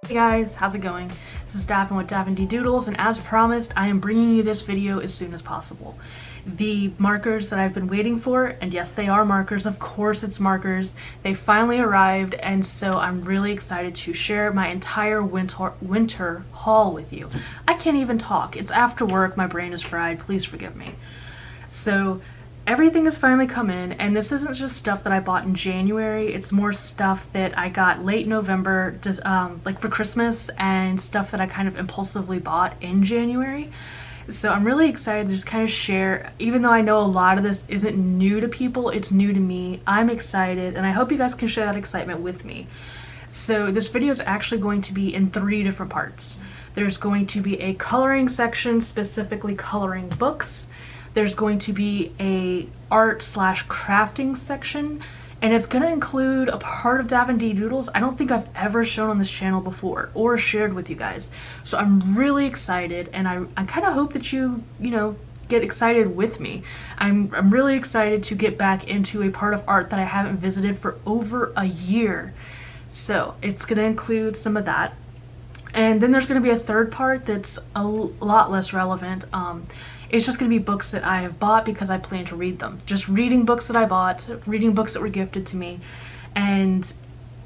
Hey guys, how's it going? This is Davin with Davindee Doodles, and as promised, I am bringing you this video as soon as possible. The markers that I've been waiting for, and yes, they are markers, of course it's markers, they finally arrived, and so I'm really excited to share my entire winter haul with you. I can't even talk. It's after work, my brain is fried, please forgive me. So, everything has finally come in, and this isn't just stuff that I bought in January, it's more stuff that I got late November, just, like for Christmas, and stuff that I kind of impulsively bought in January. So I'm really excited to just kind of share, even though I know a lot of this isn't new to people, it's new to me. I'm excited, and I hope you guys can share that excitement with me. So this video is actually going to be in 3 different parts. There's going to be a coloring section, specifically coloring books. There's going to be a art/crafting section, and it's going to include a part of Davindee Doodles I don't think I've ever shown on this channel before or shared with you guys. So I'm really excited, and I kind of hope that you get excited with me. I'm really excited to get back into a part of art that I haven't visited for over a year. So it's going to include some of that. And then there's going to be a third part that's a lot less relevant. It's just going to be books that I have bought because I plan to read them. Just reading books that I bought, reading books that were gifted to me, and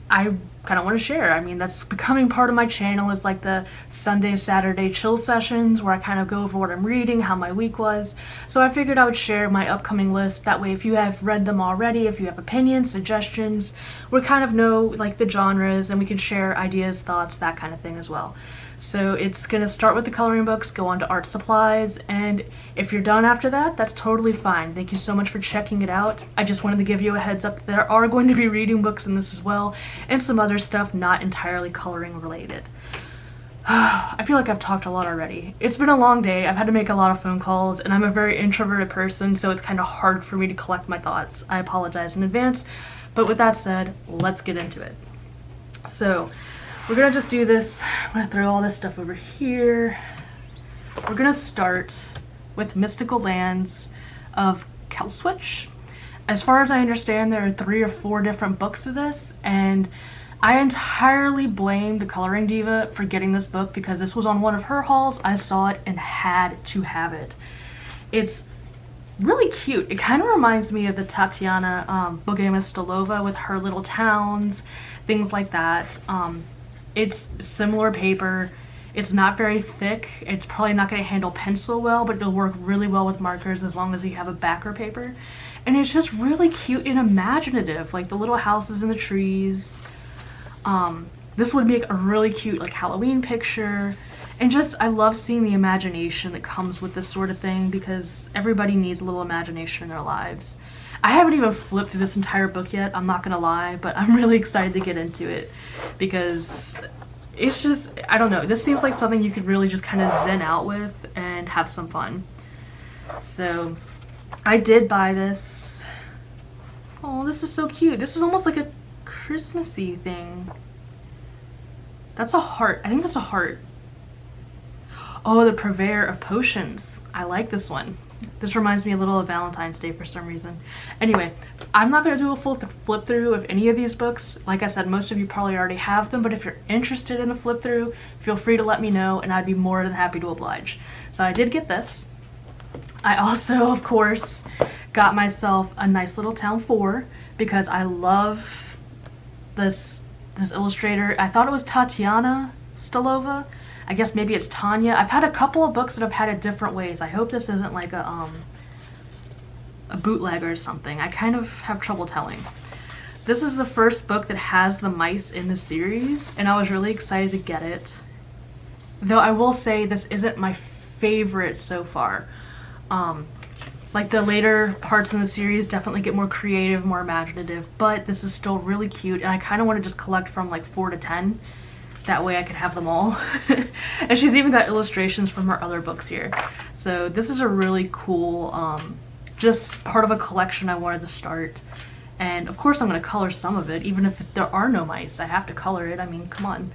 I kind of want to share. I mean, that's becoming part of my channel, is like the Sunday, Saturday chill sessions where I kind of go over what I'm reading, how my week was. So I figured I would share my upcoming list. That way, if you have read them already, if you have opinions, suggestions, we kind of know like the genres, and we can share ideas, thoughts, that kind of thing as well. So it's going to start with the coloring books, go on to art supplies, and if you're done after that, that's totally fine. Thank you so much for checking it out. I just wanted to give you a heads up that there are going to be reading books in this as well, and some other stuff not entirely coloring related. I feel like I've talked a lot already. It's been a long day, I've had to make a lot of phone calls, and I'm a very introverted person, so it's kind of hard for me to collect my thoughts. I apologize in advance, but with that said, let's get into it. So, we're gonna just do this. I'm gonna throw all this stuff over here. We're gonna start with Mystical Lands of Kelswitch. As far as I understand, there are 3 or 4 different books of this, and I entirely blame the Coloring Diva for getting this book because this was on one of her hauls. I saw it and had to have it. It's really cute. It kind of reminds me of the Tatiana Bogema Stolova with her little towns, things like that. It's similar paper. It's not very thick. It's probably not going to handle pencil well, but it'll work really well with markers as long as you have a backer paper. And it's just really cute and imaginative, like the little houses and the trees. This would make a really cute like Halloween picture. And just, I love seeing the imagination that comes with this sort of thing because everybody needs a little imagination in their lives. I haven't even flipped through this entire book yet, I'm not gonna lie, but I'm really excited to get into it because it's just, I don't know, this seems like something you could really just kind of zen out with and have some fun. So, I did buy this. Oh, this is so cute. This is almost like a Christmassy thing. That's a heart. I think that's a heart. Oh, the Purveyor of Potions. I like this one. This reminds me a little of Valentine's Day for some reason. Anyway, I'm not going to do a full flip through of any of these books. Like I said, most of you probably already have them, but if you're interested in a flip through, feel free to let me know and I'd be more than happy to oblige. So I did get this. I also, of course, got myself a nice little Town 4 because I love this illustrator. I thought it was Tatiana Stolova. I guess maybe it's Tanya. I've had a couple of books that have had it different ways. I hope this isn't like a bootleg or something. I kind of have trouble telling. This is the first book that has the mice in the series, and I was really excited to get it. Though I will say this isn't my favorite so far. Like the later parts in the series definitely get more creative, more imaginative, but this is still really cute, and I kind of want to just collect from like 4 to 10. That way I could have them all. And she's even got illustrations from her other books here. So this is a really cool, just part of a collection I wanted to start. And of course I'm going to color some of it, even if there are no mice. I have to color it. I mean, come on.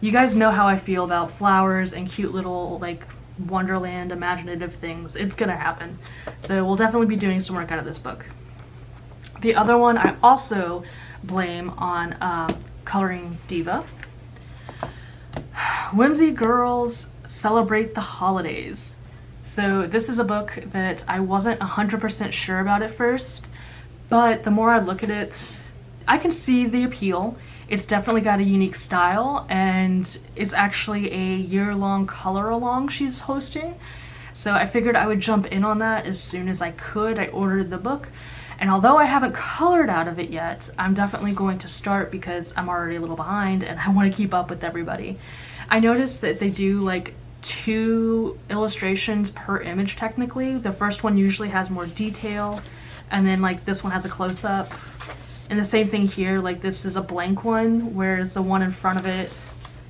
You guys know how I feel about flowers and cute little, like, Wonderland imaginative things. It's gonna happen. So we'll definitely be doing some work out of this book. The other one I also blame on Coloring Diva. Whimsy Girls Celebrate the Holidays. So this is a book that I wasn't 100% sure about at first, but the more I look at it, I can see the appeal. It's definitely got a unique style, and it's actually a year-long color-along she's hosting. So I figured I would jump in on that as soon as I could. I ordered the book, and although I haven't colored out of it yet, I'm definitely going to start because I'm already a little behind and I want to keep up with everybody. I noticed that they do like 2 illustrations per image technically. The first one usually has more detail, and then like this one has a close-up. And the same thing here, like this is a blank one, whereas the one in front of it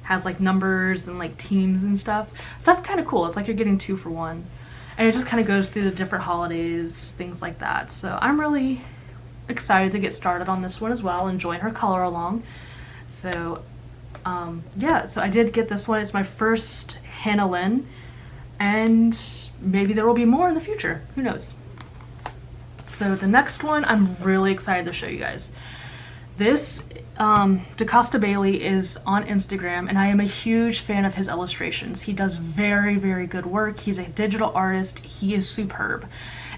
has like numbers and like teams and stuff. So that's kind of cool. It's like you're getting 2 for 1. And it just kind of goes through the different holidays, things like that. So I'm really excited to get started on this one as well and join her color along. So yeah, so I did get this one. It's my first Hannah Lynn, and maybe there will be more in the future. Who knows? So the next one I'm really excited to show you guys. This DaCosta Bailey is on Instagram, and I am a huge fan of his illustrations. He does very, very good work. He's a digital artist. He is superb.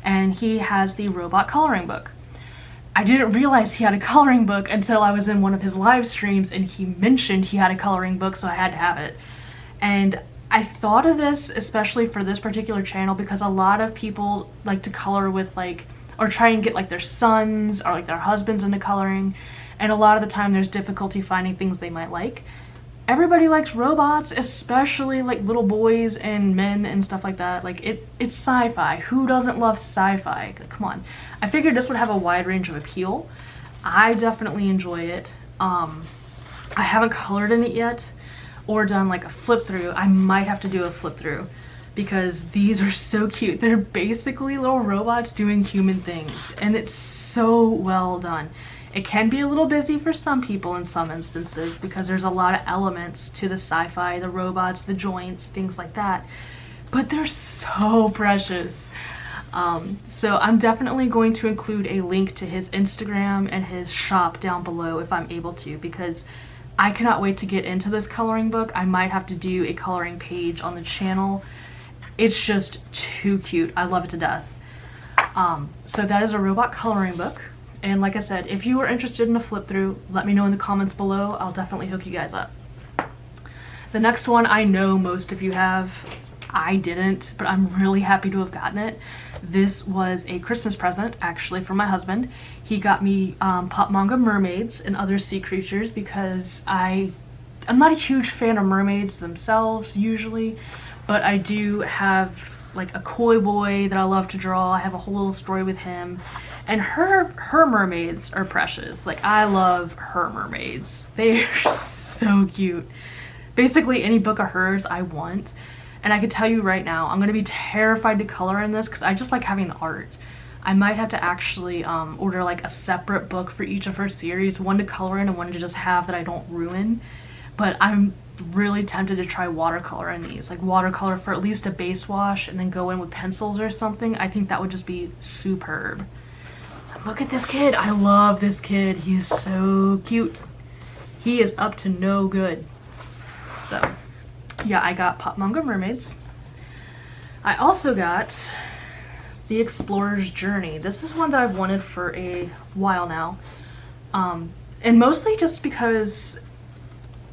And he has the robot coloring book. I didn't realize he had a coloring book until I was in one of his live streams and he mentioned he had a coloring book, so I had to have it. And I thought of this especially for this particular channel because a lot of people like to color with like, or try and get like their sons or like their husbands into coloring, and a lot of the time there's difficulty finding things they might like. Everybody likes robots, especially like little boys and men and stuff like that. Like it's sci-fi. Who doesn't love sci-fi? Come on. I figured this would have a wide range of appeal. I definitely enjoy it. I haven't colored in it yet or done like a flip through. I might have to do a flip through because these are so cute. They're basically little robots doing human things, and it's so well done. It can be a little busy for some people in some instances because there's a lot of elements to the sci-fi, the robots, the joints, things like that, but they're so precious. So I'm definitely going to include a link to his Instagram and his shop down below if I'm able to, because I cannot wait to get into this coloring book. I might have to do a coloring page on the channel. It's just too cute. I love it to death. So that is a robot coloring book. And like I said, if you are interested in a flip through, let me know in the comments below. I'll definitely hook you guys up. The next one I know most of you have. I didn't, but I'm really happy to have gotten it. This was a Christmas present, actually, from my husband. He got me pop manga mermaids and other sea creatures because I'm not a huge fan of mermaids themselves usually, but I do have like a koi boy that I love to draw. I have a whole little story with him. And her mermaids are precious. Like, I love her mermaids. They are so cute. Basically, any book of hers I want. And I can tell you right now, I'm going to be terrified to color in this because I just like having the art. I might have to actually order like a separate book for each of her series. One to color in and one to just have that I don't ruin. But I'm really tempted to try watercolor in these. Like watercolor for at least a base wash and then go in with pencils or something. I think that would just be superb. Look at this kid. I love this kid. He is so cute. He is up to no good. So, yeah, I got Pop Manga Mermaids. I also got The Explorer's Journey. This is one that I've wanted for a while now. And mostly just because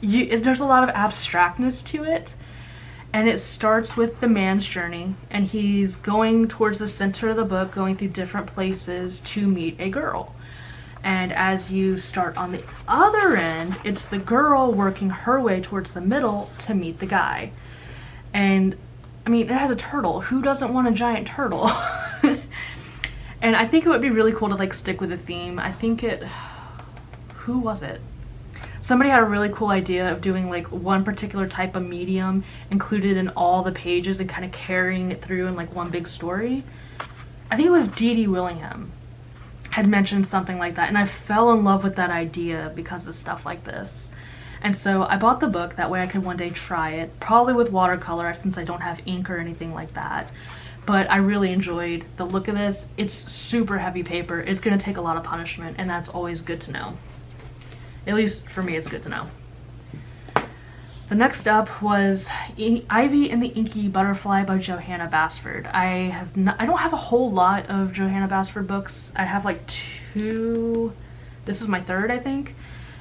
there's a lot of abstractness to it. And it starts with the man's journey, and he's going towards the center of the book, going through different places to meet a girl. And as you start on the other end, it's the girl working her way towards the middle to meet the guy. And I mean, it has a turtle. Who doesn't want a giant turtle? And I think it would be really cool to like stick with a theme. I think who was it? Somebody had a really cool idea of doing like one particular type of medium included in all the pages and kind of carrying it through in like one big story. I think it was Dee Willingham had mentioned something like that, and I fell in love with that idea because of stuff like this. And so I bought the book, that way I could one day try it, probably with watercolor since I don't have ink or anything like that. But I really enjoyed the look of this. It's super heavy paper. It's going to take a lot of punishment, and that's always good to know. At least for me, it's good to know. The next up was Ivy and the Inky Butterfly by Johanna Basford. I don't have a whole lot of Johanna Basford books. I have like 2. This is my 3rd, I think.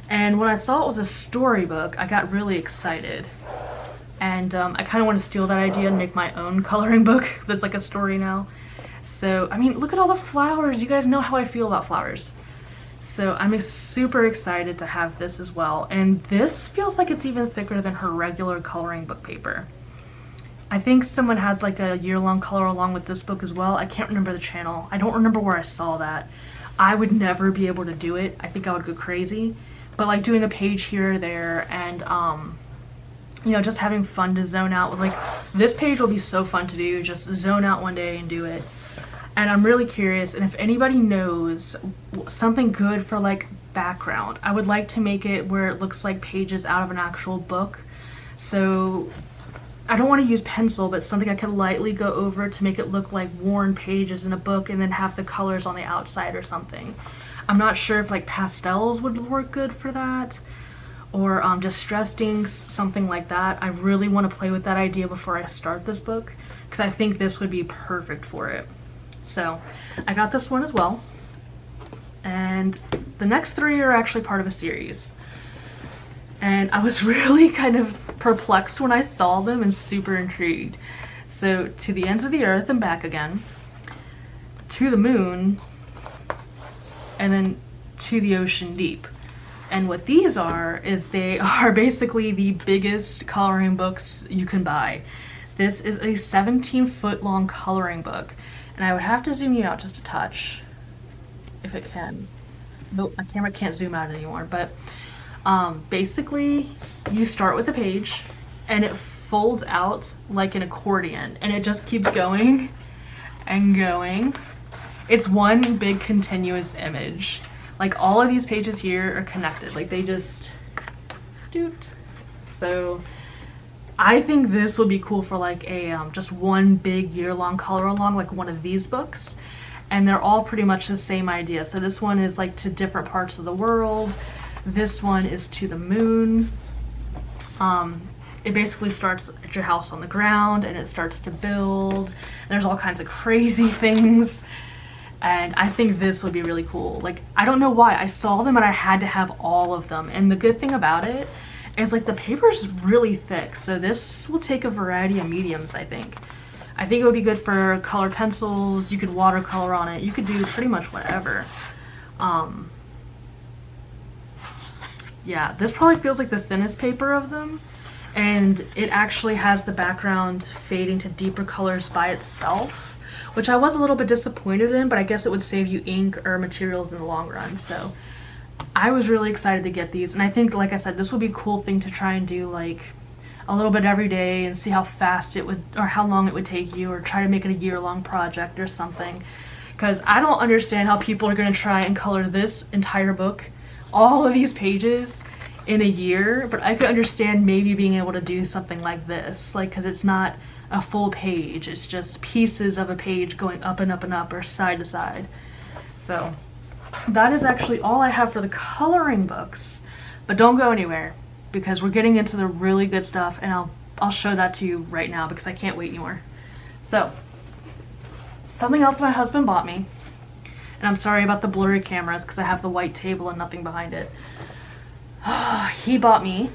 And when I saw it was a storybook, I got really excited. And I kind of want to steal that idea and make my own coloring book that's like a story now. So, I mean, look at all the flowers. You guys know how I feel about flowers. So I'm super excited to have this as well. And this feels like it's even thicker than her regular coloring book paper. I think someone has like a year-long color along with this book as well. I can't remember the channel. I don't remember where I saw that. I would never be able to do it. I think I would go crazy. But like doing a page here or there and you know, just having fun to zone out with, like, this page will be so fun to do. Just zone out one day and do it. And I'm really curious, and if anybody knows something good for like background, I would like to make it where it looks like pages out of an actual book. So I don't want to use pencil, but something I could lightly go over to make it look like worn pages in a book and then have the colors on the outside or something. I'm not sure if like pastels would work good for that, or distress inks, something like that. I really want to play with that idea before I start this book, because I think this would be perfect for it. So I got this one as well. And the next 3 are actually part of a series. And I was really kind of perplexed when I saw them and super intrigued. So To the Ends of the Earth and Back Again, To the Moon, and then To the Ocean Deep. And what these are is they are basically the biggest coloring books you can buy. This is a 17-foot long coloring book. And I would have to zoom you out just a touch, if it can. Nope, my camera can't zoom out anymore. But basically, you start with a page, and it folds out like an accordion. And it just keeps going and going. It's one big continuous image. Like, all of these pages here are connected. Like, they just doot. So I think this would be cool for like a just one big year-long color along, like one of these books. And they're all pretty much the same idea. So this one is like to different parts of the world. This one is to the moon. It basically starts at your house on the ground and it starts to build. There's all kinds of crazy things. And I think this would be really cool. Like, I don't know why. I saw them and I had to have all of them. And the good thing about it is like the paper's really thick. So this will take a variety of mediums, I think. I think it would be good for colored pencils. You could watercolor on it. You could do pretty much whatever. Yeah, this probably feels like the thinnest paper of them. And it actually has the background fading to deeper colors by itself, which I was a little bit disappointed in, but I guess it would save you ink or materials in the long run. So I was really excited to get these. And I think, like I said, this would be a cool thing to try and do like a little bit every day and see how fast it would, or how long it would take you, or try to make it a year-long project or something. Because I don't understand how people are going to try and color this entire book, all of these pages, in a year, but I could understand maybe being able to do something like this, like, because it's not a full page, it's just pieces of a page going up and up and up, or side to side. So that is actually all I have for the coloring books, but don't go anywhere, because we're getting into the really good stuff, and I'll show that to you right now because I can't wait anymore. So something else my husband bought me, and I'm sorry about the blurry cameras because I have the white table and nothing behind it. He bought me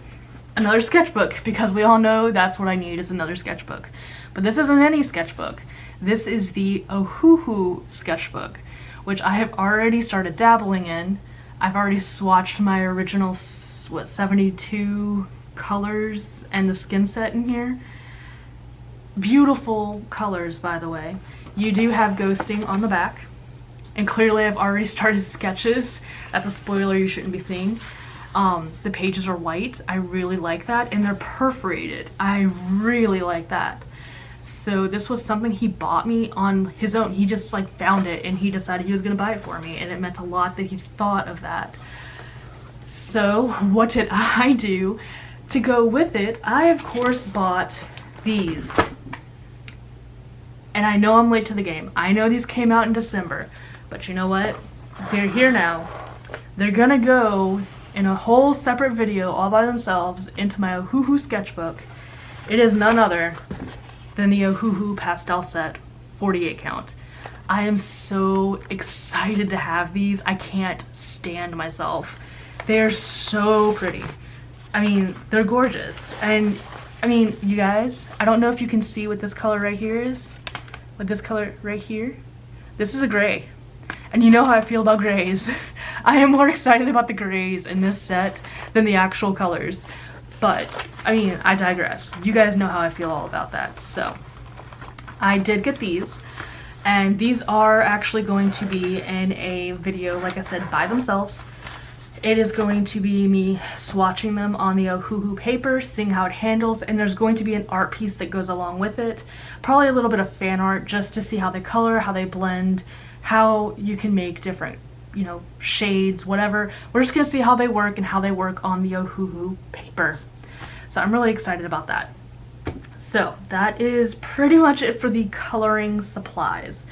another sketchbook, because we all know that's what I need, is another sketchbook. But this isn't any sketchbook. This is the OHUHU sketchbook, which I have already started dabbling in. I've already swatched my original, 72 colors and the skin set in here. Beautiful colors, by the way. You do have ghosting on the back, and clearly I've already started sketches. That's a spoiler you shouldn't be seeing. The pages are white. I really like that, and they're perforated. I really like that. So this was something he bought me on his own. He just like found it and he decided he was gonna buy it for me, and it meant a lot that he thought of that. So what did I do to go with it? I of course bought these. And I know I'm late to the game. I know these came out in December, but you know what? They're here now. They're gonna go in a whole separate video all by themselves into my OHUHU sketchbook. It is none other than the OHUHU Pastel set 48 count. I am so excited to have these. I can't stand myself. They're so pretty. I mean, they're gorgeous. And I mean, you guys, I don't know if you can see what this color right here is. What this color right here. This is a gray. And you know how I feel about grays. I am more excited about the grays in this set than the actual colors. But, I mean, I digress. You guys know how I feel all about that. So, I did get these. And these are actually going to be in a video, like I said, by themselves. It is going to be me swatching them on the OHUHU paper, seeing how it handles, and there's going to be an art piece that goes along with it. Probably a little bit of fan art just to see how they color, how they blend, how you can make different, you know, shades, whatever. We're just gonna see how they work and how they work on the OHUHU paper. So I'm really excited about that. So that is pretty much it for the coloring supplies.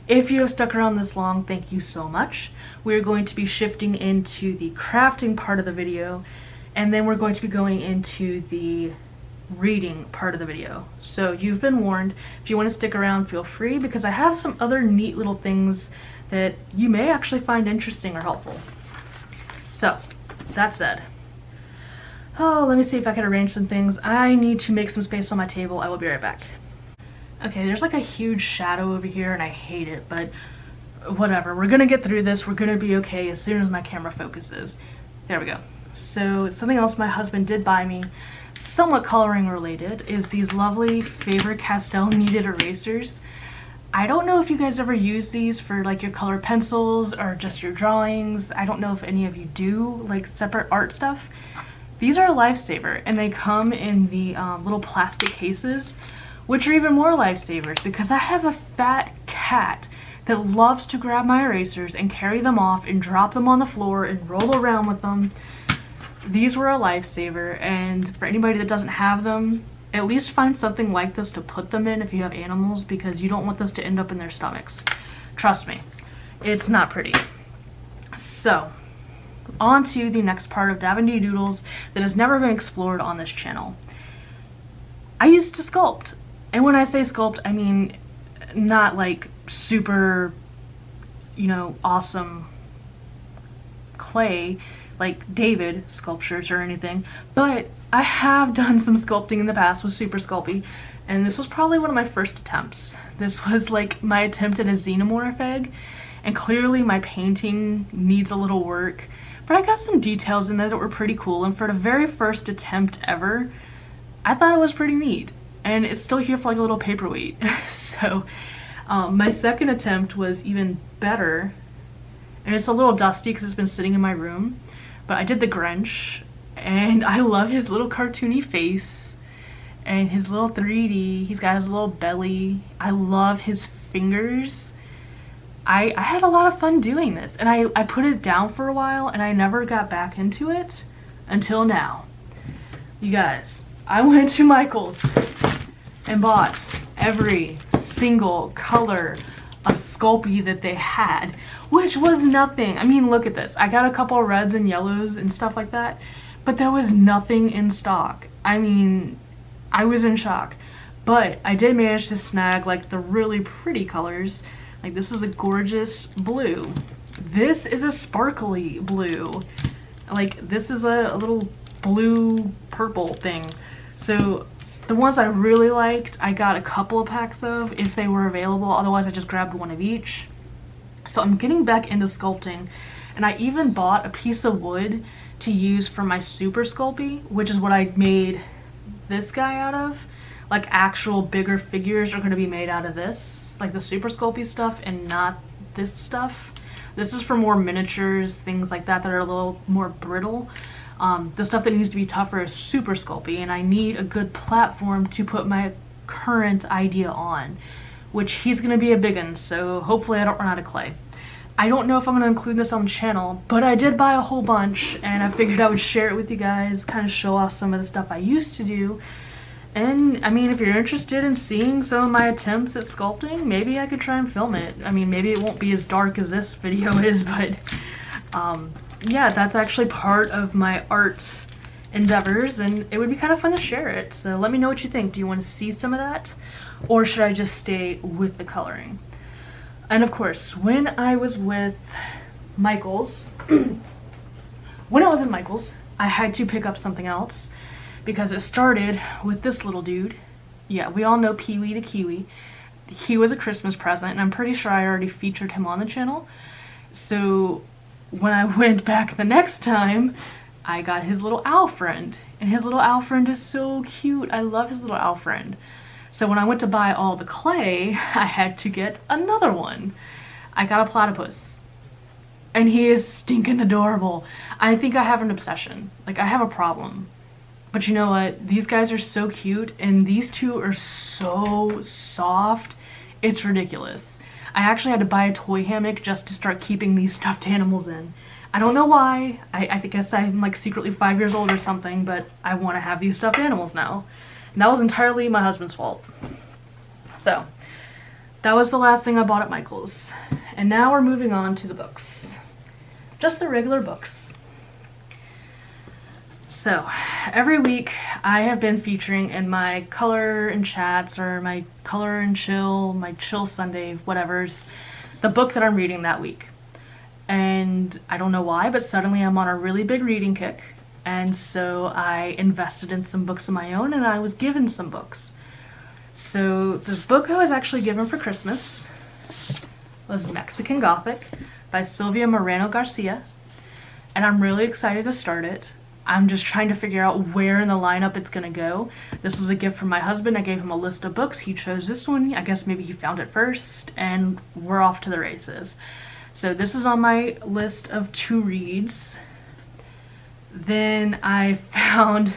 If you have stuck around this long, thank you so much. We're going to be shifting into the crafting part of the video, and then we're going to be going into the reading part of the video. So you've been warned. If you want to stick around, feel free, because I have some other neat little things that you may actually find interesting or helpful. So, that said, oh, let me see if I can arrange some things. I need to make some space on my table. I will be right back. Okay, there's like a huge shadow over here and I hate it, but whatever. We're gonna get through this. We're gonna be okay as soon as my camera focuses. There we go. So something else my husband did buy me, somewhat coloring related, is these lovely Faber-Castell kneaded erasers. I don't know if you guys ever use these for like your colored pencils or just your drawings. I don't know if any of you do, like separate art stuff. These are a lifesaver, and they come in the little plastic cases, which are even more lifesavers because I have a fat cat that loves to grab my erasers and carry them off and drop them on the floor and roll around with them. These were a lifesaver, and for anybody that doesn't have them, at least find something like this to put them in if you have animals, because you don't want this to end up in their stomachs. Trust me, it's not pretty. So, on to the next part of Davindee Doodles that has never been explored on this channel. I used to sculpt. And when I say sculpt, I mean not like super, you know, awesome clay, like David sculptures or anything, but I have done some sculpting in the past with Super Sculpey, and this was probably one of my first attempts. This was like my attempt at a xenomorph egg, and clearly my painting needs a little work, but I got some details in there that were pretty cool, and for the very first attempt ever, I thought it was pretty neat. And it's still here for like a little paperweight. So my second attempt was even better, and it's a little dusty because it's been sitting in my room, but I did the Grinch, and I love his little cartoony face and his little 3D. He's got his little belly. I love his fingers. I had a lot of fun doing this, and I put it down for a while and I never got back into it until now. You guys, I went to Michael's and bought every single color of Sculpey that they had, which was nothing. I mean, look at this. I got a couple of reds and yellows and stuff like that, but there was nothing in stock. I mean, I was in shock. But I did manage to snag like the really pretty colors. Like this is a gorgeous blue. This is a sparkly blue. Like this is a little blue purple thing. So the ones I really liked, I got a couple of packs of if they were available. Otherwise, I just grabbed one of each. So I'm getting back into sculpting, and I even bought a piece of wood to use for my Super Sculpey, which is what I made this guy out of. Like actual bigger figures are going to be made out of this, like the Super Sculpey stuff, and not this stuff. This is for more miniatures, things like that that are a little more brittle. The stuff that needs to be tougher is Super Sculpey, and I need a good platform to put my current idea on, which he's going to be a big one, so hopefully I don't run out of clay. I don't know if I'm going to include this on the channel, but I did buy a whole bunch, and I figured I would share it with you guys, kind of show off some of the stuff I used to do. And, I mean, if you're interested in seeing some of my attempts at sculpting, maybe I could try and film it. I mean, maybe it won't be as dark as this video is, but yeah, that's actually part of my art endeavors, and it would be kind of fun to share it. So let me know what you think. Do you want to see some of that, or should I just stay with the coloring? And of course, when I was with Michael's, when I was in Michael's, I had to pick up something else because it started with this little dude. Yeah, we all know Pee-wee the Kiwi. He was a Christmas present, and I'm pretty sure I already featured him on the channel. So when I went back the next time, I got his little owl friend, and his little owl friend is so cute. I love his little owl friend. So when I went to buy all the clay, I had to get another one. I got a platypus, and he is stinking adorable. I think I have an obsession. Like, I have a problem. But you know what? These guys are so cute, and these two are so soft. It's ridiculous. I actually had to buy a toy hammock just to start keeping these stuffed animals in. I don't know why. I guess I'm like secretly 5 years old or something, but I want to have these stuffed animals now. And that was entirely my husband's fault. So, that was the last thing I bought at Michael's. And now we're moving on to the books. Just the regular books. So, every week I have been featuring in my color and chats, or my color and chill, my chill Sunday, whatever's, the book that I'm reading that week. And I don't know why, but suddenly I'm on a really big reading kick. And so I invested in some books of my own, and I was given some books. So the book I was actually given for Christmas was Mexican Gothic by Sylvia Moreno Garcia. And I'm really excited to start it. I'm just trying to figure out where in the lineup it's gonna go. This was a gift from my husband. I gave him a list of books. He chose this one. I guess maybe he found it first, and we're off to the races. So this is on my list of to reads. Then I found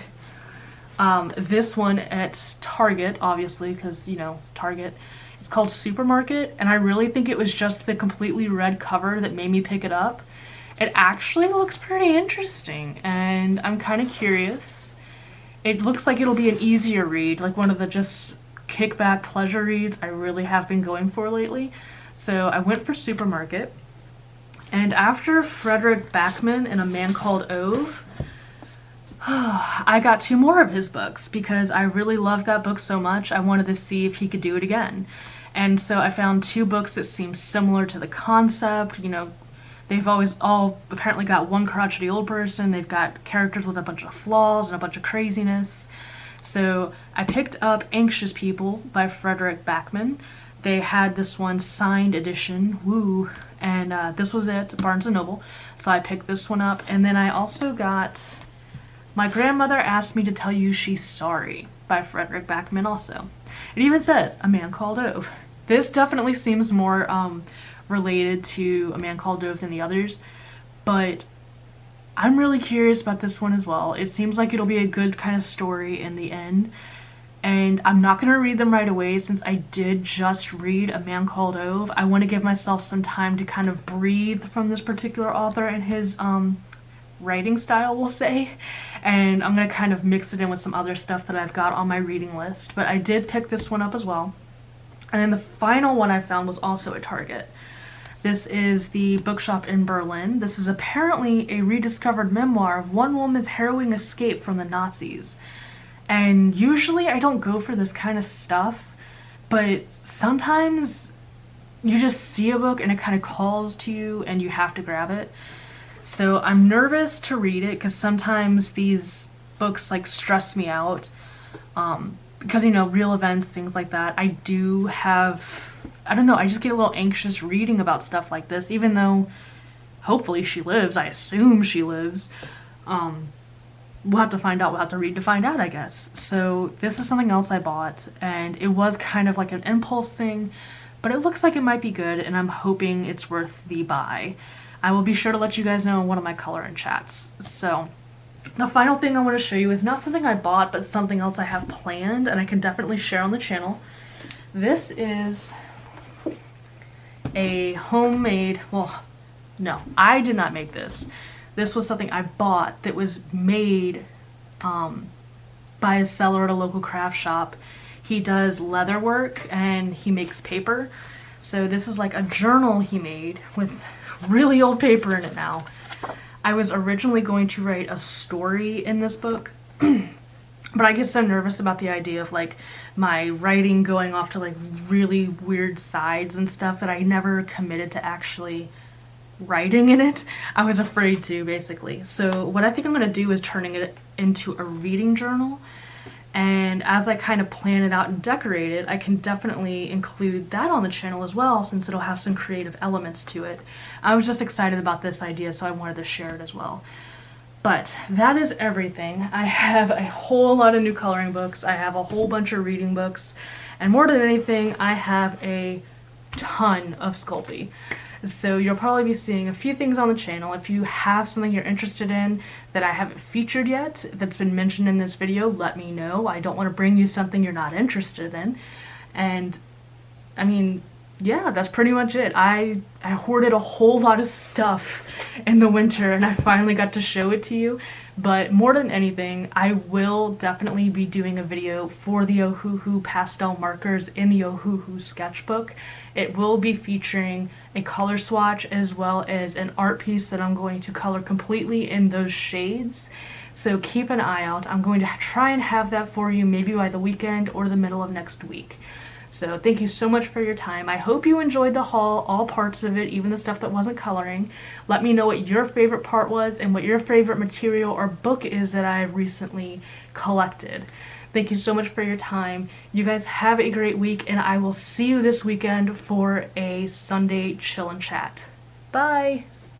this one at Target, obviously, because, you know, Target. It's called Supermarket, and I really think it was just the completely red cover that made me pick it up. It actually looks pretty interesting, and I'm kind of curious. It looks like it'll be an easier read, like one of the just kickback pleasure reads I really have been going for lately. So I went for Supermarket. And after Frederick Backman and A Man Called Ove, I got 2 more of his books because I really loved that book so much. I wanted to see if he could do it again. And so I found 2 books that seem similar to the concept. You know, they've always all apparently got one crotchety old person. They've got characters with a bunch of flaws and a bunch of craziness. So I picked up Anxious People by Frederick Backman. They had this one signed edition, woo, and this was it, Barnes & Noble. So I picked this one up, and then I also got My Grandmother Asked Me to Tell You She's Sorry by Frederick Backman also. It even says A Man Called Ove. This definitely seems more related to A Man Called Ove than the others, but I'm really curious about this one as well. It seems like it'll be a good kind of story in the end. And I'm not going to read them right away since I did just read A Man Called Ove. I want to give myself some time to kind of breathe from this particular author and his writing style, we'll say. And I'm going to kind of mix it in with some other stuff that I've got on my reading list. But I did pick this one up as well. And then the final one I found was also at Target. This is The Bookshop in Berlin. This is apparently a rediscovered memoir of one woman's harrowing escape from the Nazis. And usually I don't go for this kind of stuff, but sometimes you just see a book and it kind of calls to you and you have to grab it. So I'm nervous to read it because sometimes these books like stress me out because, you know, real events, things like that. I do have, I don't know, I just get a little anxious reading about stuff like this, even though hopefully she lives. I assume she lives. We'll have to find out. We'll have to read to find out, I guess. So this is something else I bought, and it was kind of like an impulse thing, but it looks like it might be good, and I'm hoping it's worth the buy. I will be sure to let you guys know in one of my color and chats. So the final thing I want to show you is not something I bought, but something else I have planned, and I can definitely share on the channel. This is a homemade, well, no, I did not make this. This was something I bought that was made by a seller at a local craft shop. He does leather work and he makes paper. So this is like a journal he made with really old paper in it now. I was originally going to write a story in this book, but I get so nervous about the idea of like my writing going off to like really weird sides and stuff that I never committed to actually writing in it. I was afraid to, basically. So what I think I'm going to do is turning it into a reading journal. And as I kind of plan it out and decorate it, I can definitely include that on the channel as well, since it'll have some creative elements to it. I was just excited about this idea, so I wanted to share it as well. But that is everything. I have a whole lot of new coloring books. I have a whole bunch of reading books. And more than anything, I have a ton of Sculpey. So you'll probably be seeing a few things on the channel. If you have something you're interested in that I haven't featured yet, that's been mentioned in this video, let me know. I don't want to bring you something you're not interested in. And I mean, yeah, that's pretty much it. I hoarded a whole lot of stuff in the winter and I finally got to show it to you. But more than anything, I will definitely be doing a video for the OHUHU pastel markers in the OHUHU sketchbook. It will be featuring a color swatch as well as an art piece that I'm going to color completely in those shades. So keep an eye out. I'm going to try and have that for you maybe by the weekend or the middle of next week. So thank you so much for your time. I hope you enjoyed the haul, all parts of it, even the stuff that wasn't coloring. Let me know what your favorite part was and what your favorite material or book is that I've recently collected. Thank you so much for your time. You guys have a great week, and I will see you this weekend for a Sunday chill and chat. Bye!